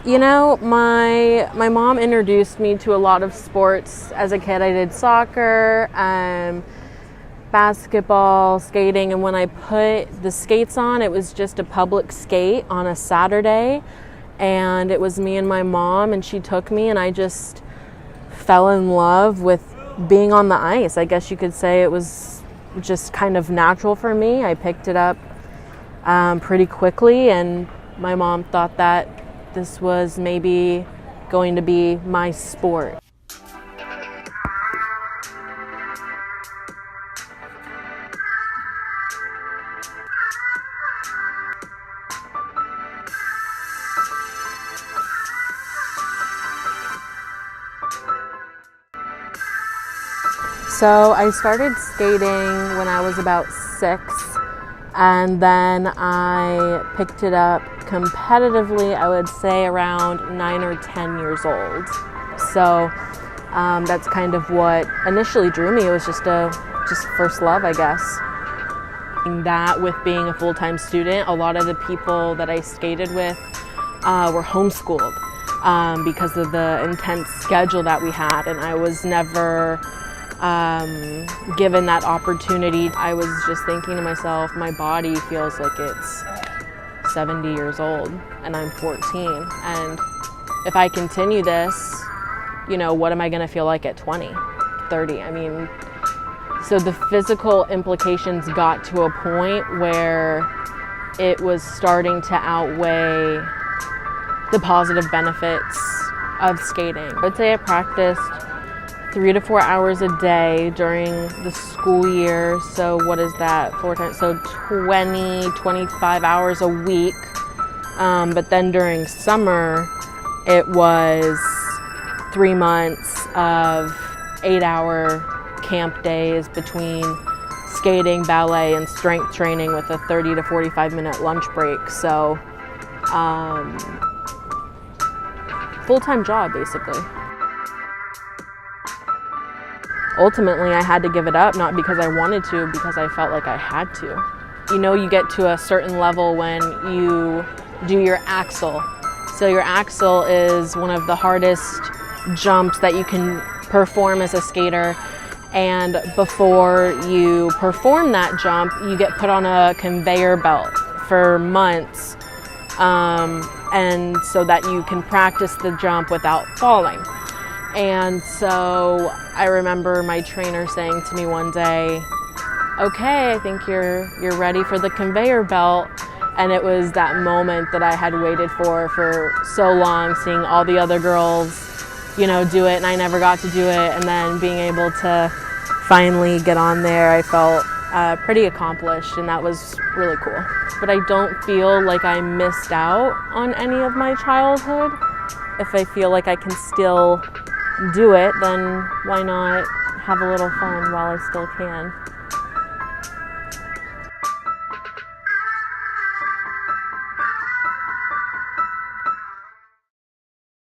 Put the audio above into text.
You know, my mom introduced me to a lot of sports as a kid. I did soccer, basketball, skating, and when I put the skates on, it was just a public skate on a Saturday, and it was me and my mom, and she took me, and I just fell in love with being on the ice. I guess you could say it was just kind of natural for me. I picked it up pretty quickly, and my mom thought that this was maybe going to be my sport. So I started skating when I was about 6, and then I picked it up competitively, I would say around 9 or 10 years old. So that's kind of what initially drew me. It was just first love, I guess. That with being a full-time student, a lot of the people that I skated with were homeschooled because of the intense schedule that we had, and I was never given that opportunity. I was just thinking to myself, my body feels like it's 70 years old and I'm 14, and if I continue this, you know, what am I going to feel like at 20, 30? I mean, so the physical implications got to a point where it was starting to outweigh the positive benefits of skating. I'd say I practiced 3 to 4 hours a day during the school year. So what is that? 4 times, so 20, 25 hours a week. But then during summer, it was 3 months of 8-hour camp days between skating, ballet, and strength training with a 30 to 45-minute lunch break. So full-time job, basically. Ultimately, I had to give it up, not because I wanted to, because I felt like I had to. You know, you get to a certain level when you do your axel. So your axel is one of the hardest jumps that you can perform as a skater. And before you perform that jump, you get put on a conveyor belt for months, and so that you can practice the jump without falling. And so I remember my trainer saying to me one day, okay, I think you're ready for the conveyor belt. And it was that moment that I had waited for so long, seeing all the other girls, you know, do it, and I never got to do it. And then being able to finally get on there, I felt pretty accomplished, and that was really cool. But I don't feel like I missed out on any of my childhood. If I feel like I can still do it, then why not have a little fun while I still can?